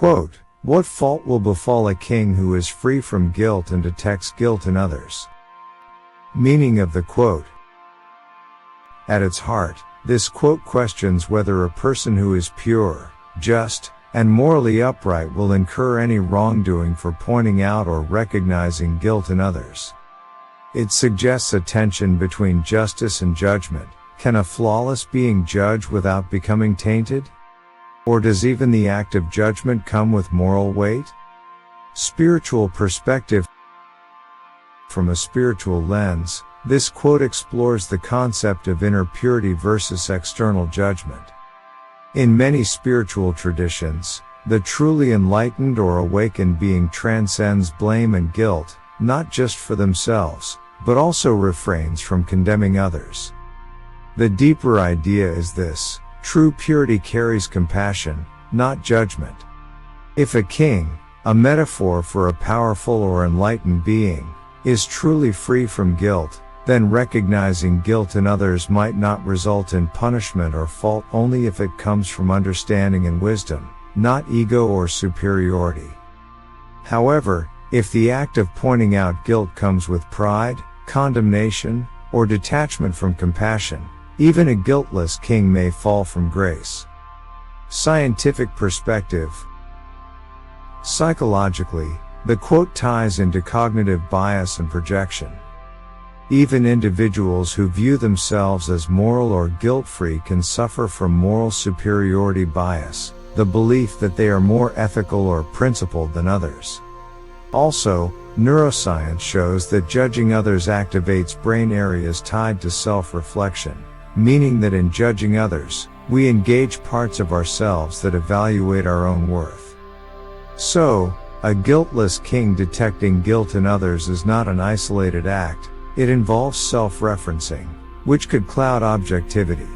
Quote, "What fault will befall a king who is free from guilt and detects guilt in others?" Meaning of the quote. At its heart, this quote questions whether a person who is pure, just, and morally upright will incur any wrongdoing for pointing out or recognizing guilt in others. It suggests a tension between justice and judgment. Can a flawless being judge without becoming tainted? Or does even the act of judgment come with moral weight? Spiritual perspective. From a spiritual lens, this quote explores the concept of inner purity versus external judgment. In many spiritual traditions, the truly enlightened or awakened being transcends blame and guilt, not just for themselves, but also refrains from condemning others. The deeper idea is this: true purity carries compassion, not judgment. If a king, a metaphor for a powerful or enlightened being, is truly free from guilt, then recognizing guilt in others might not result in punishment or fault only if it comes from understanding and wisdom, not ego or superiority. However, if the act of pointing out guilt comes with pride, condemnation, or detachment from compassion, even a guiltless king may fall from grace. Scientific perspective. Psychologically, the quote ties into cognitive bias and projection. Even individuals who view themselves as moral or guilt-free can suffer from moral superiority bias, the belief that they are more ethical or principled than others. Also, neuroscience shows that judging others activates brain areas tied to self-reflection, meaning that in judging others, we engage parts of ourselves that evaluate our own worth. So, a guiltless king detecting guilt in others is not an isolated act. It involves self-referencing, which could cloud objectivity.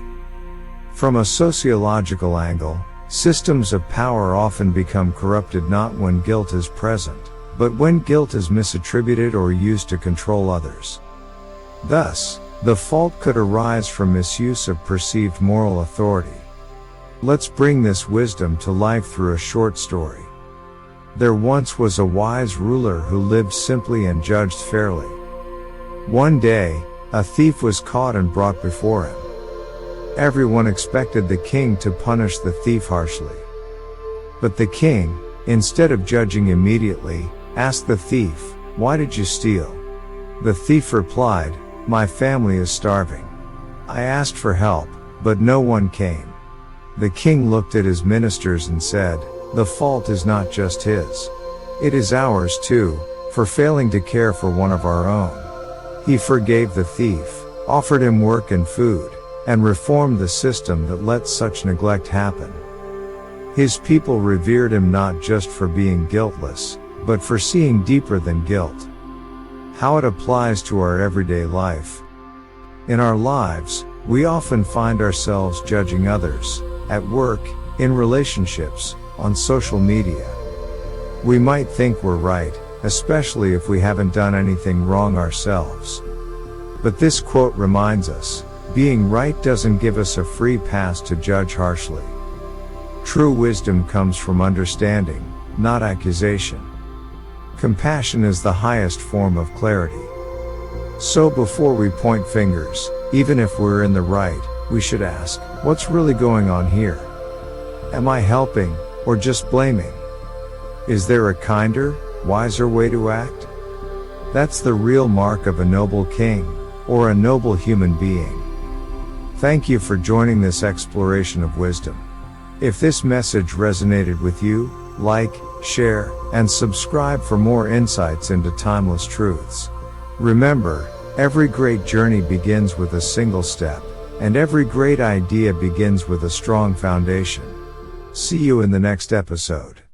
From a sociological angle, systems of power often become corrupted not when guilt is present, but when guilt is misattributed or used to control others. Thus, the fault could arise from misuse of perceived moral authority. Let's bring this wisdom to life through a short story. There once was a wise ruler who lived simply and judged fairly. One day, a thief was caught and brought before him. Everyone expected the king to punish the thief harshly. But the king, instead of judging immediately, asked the thief, "Why did you steal?" The thief replied, "My family is starving. I asked for help, but no one came." The king looked at his ministers and said, "The fault is not just his. It is ours too, for failing to care for one of our own." He forgave the thief, offered him work and food, and reformed the system that let such neglect happen. His people revered him not just for being guiltless, but for seeing deeper than guilt. How it applies to our everyday life. In our lives, we often find ourselves judging others, at work, in relationships, on social media. We might think we're right, especially if we haven't done anything wrong ourselves. But this quote reminds us, being right doesn't give us a free pass to judge harshly. True wisdom comes from understanding, not accusation. Compassion is the highest form of clarity. So before we point fingers, even if we're in the right, we should ask, what's really going on here? Am I helping, or just blaming? Is there a kinder, wiser way to act? That's the real mark of a noble king, or a noble human being. Thank you for joining this exploration of wisdom. If this message resonated with you, like, share, and subscribe for more insights into timeless truths. Remember, every great journey begins with a single step, and every great idea begins with a strong foundation. See you in the next episode.